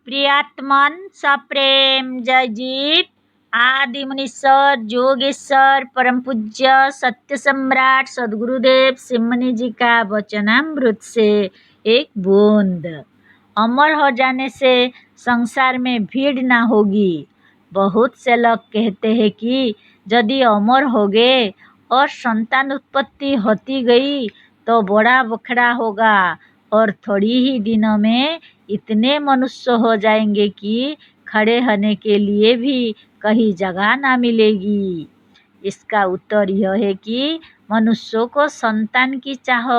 प्रियात्मन सप्रेम जय जीव आदि मुनीश्वर जोगेश्वर परम पूज्य सत्य सम्राट सदगुरुदेव सिमनी जी का वचनामृत से एक बूंद। अमर हो जाने से संसार में भीड़ ना होगी। बहुत से लोग कहते हैं कि यदि अमर हो गए और संतान उत्पत्ति होती गई तो बड़ा बखड़ा होगा और थोड़ी ही दिनों में इतने मनुष्य हो जाएंगे कि खड़े होने के लिए भी कहीं जगह ना मिलेगी। इसका उत्तर यह है कि मनुष्यों को संतान की चाह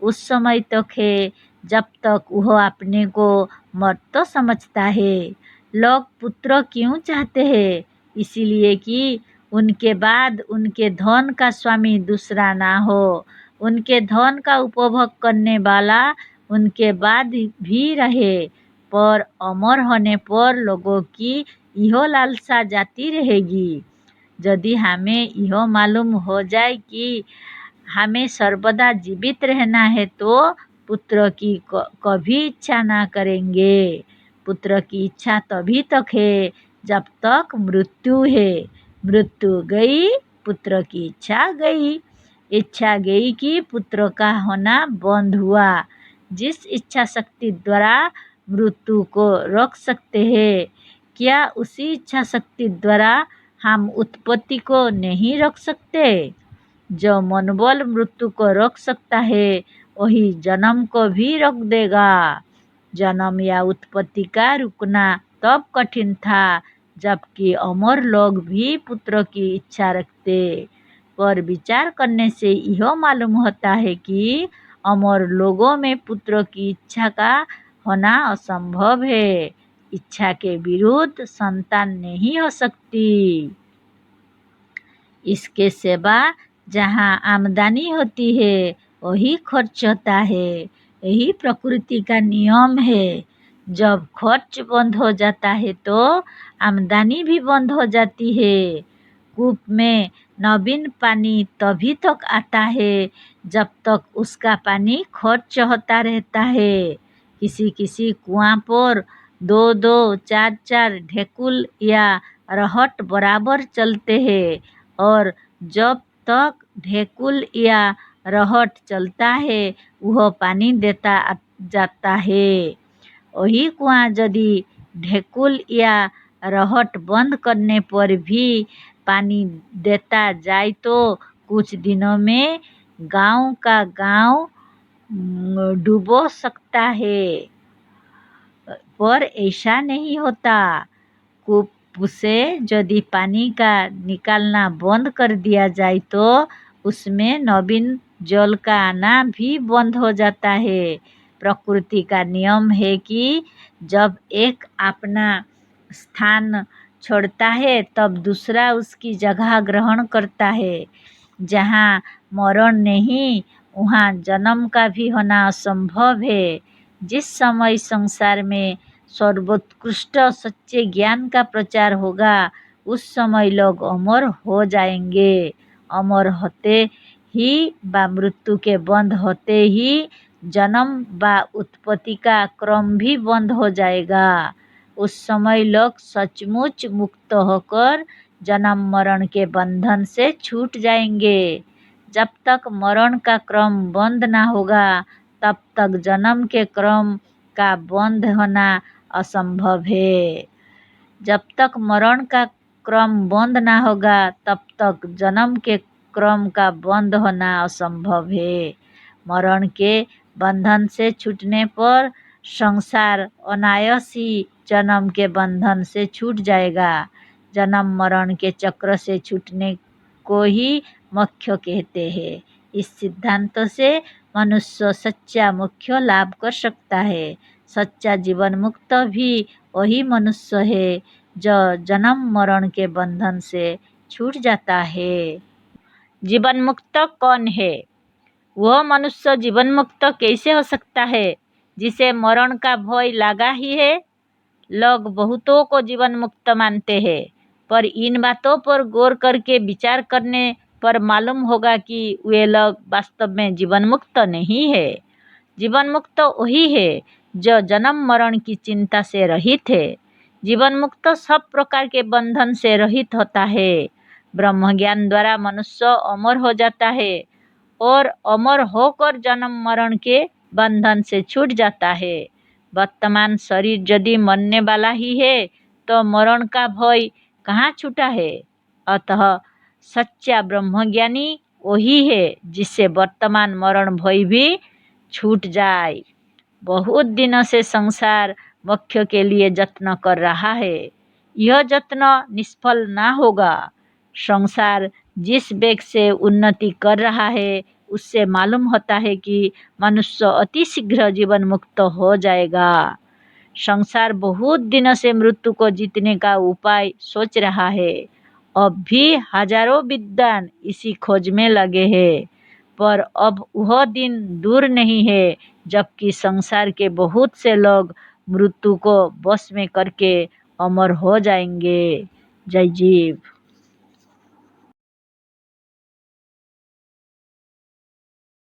उस समय तक है जब तक वह अपने को मर्द समझता है। लोग पुत्र क्यों चाहते हैं? इसीलिए कि उनके बाद उनके धन का स्वामी दूसरा ना हो, उनके धन का उपभोग करने वाला उनके बाद भी रहे। पर अमर होने पर लोगों की यह लालसा जाती रहेगी। यदि हमें यह मालूम हो जाए कि हमें सर्वदा जीवित रहना है तो पुत्र की कभी इच्छा ना करेंगे। पुत्र की इच्छा तभी तक है जब तक मृत्यु है। मृत्यु गई, पुत्र की इच्छा गई। इच्छा गई कि पुत्र का होना बंद हुआ। जिस इच्छा शक्ति द्वारा मृत्यु को रोक सकते हैं, क्या उसी इच्छा शक्ति द्वारा हम उत्पत्ति को नहीं रोक सकते? जो मनोबल मृत्यु को रोक सकता है वही जन्म को भी रोक देगा। जन्म या उत्पत्ति का रुकना तब कठिन था जबकि अमर लोग भी पुत्र की इच्छा रखते। पर विचार करने से यह मालूम होता है कि अमर लोगों में पुत्र की इच्छा का होना असंभव है। इच्छा के विरुद्ध संतान नहीं हो सकती। इसके सिवा जहाँ आमदनी होती है वही खर्च होता है। यही प्रकृति का नियम है। जब खर्च बंद हो जाता है तो आमदनी भी बंद हो जाती है। कूप में नवीन पानी तभी तक आता है जब तक उसका पानी खर्च होता रहता है। किसी किसी कुआं पर 2-2, 4-4 ढेकुल या रहट बराबर चलते हैं और जब तक ढेकुल या रहट चलता है वह पानी देता जाता है। वही कुआं यदि ढेकुल या रहट बंद करने पर भी पानी देता जाए तो कुछ दिनों में गांव का गांव डूबो सकता है। पर ऐसा नहीं होता। कूप से यदि पानी का निकालना बंद कर दिया जाए तो उसमें नवीन जल का आना भी बंद हो जाता है। प्रकृति का नियम है कि जब एक अपना स्थान छोड़ता है तब दूसरा उसकी जगह ग्रहण करता है। जहाँ मरण नहीं वहाँ जन्म का भी होना असंभव है। जिस समय संसार में सर्वोत्कृष्ट सच्चे ज्ञान का प्रचार होगा उस समय लोग अमर हो जाएंगे। अमर होते ही व मृत्यु के बंद होते ही जन्म व उत्पत्ति का क्रम भी बंद हो जाएगा। उस समय लोग सचमुच मुक्त होकर जन्म मरण के बंधन से छूट जाएंगे। जब तक मरण का क्रम बंद ना होगा तब तक जन्म के क्रम का बंद होना असंभव है। जब तक मरण का क्रम बंद ना होगा तब तक जन्म के क्रम का बंद होना असंभव है। मरण के बंधन से छूटने पर संसार अनायास ही जन्म के बंधन से छूट जाएगा। जन्म मरण के चक्र से छूटने को ही मोक्ष कहते हैं। इस सिद्धांत से मनुष्य सच्चा मोक्ष लाभ कर सकता है। सच्चा जीवन मुक्त भी वही मनुष्य है जो जन्म मरण के बंधन से छूट जाता है। जीवन मुक्त कौन है? वह मनुष्य जीवन मुक्त कैसे हो सकता है जिसे मरण का भय लगा ही है? लोग बहुतों को जीवन मुक्त मानते हैं, पर इन बातों पर गौर करके विचार करने पर मालूम होगा कि वे लोग वास्तव में जीवन मुक्त नहीं है। जीवन मुक्त वही है जो जन्म मरण की चिंता से रहित है। जीवन मुक्त सब प्रकार के बंधन से रहित होता है। ब्रह्म ज्ञान द्वारा मनुष्य अमर हो जाता है और अमर होकर जन्म मरण के बंधन से छूट जाता है। वर्तमान शरीर यदि मरने वाला ही है तो मरण का भय कहाँ छूटा है। अतः सच्चा ब्रह्मज्ञानी वही है जिससे वर्तमान मरण भय भी छूट जाए। बहुत दिनों से संसार मोक्ष के लिए यत्न कर रहा है। यह यत्न निष्फल ना होगा। संसार जिस वेग से उन्नति कर रहा है उससे मालूम होता है कि मनुष्य अति शीघ्र जीवन मुक्त हो जाएगा। संसार बहुत दिनों से मृत्यु को जीतने का उपाय सोच रहा है। अब भी हजारों विद्वान इसी खोज में लगे हैं, पर अब वह दिन दूर नहीं है जबकि संसार के बहुत से लोग मृत्यु को बस में करके अमर हो जाएंगे। जय जीव।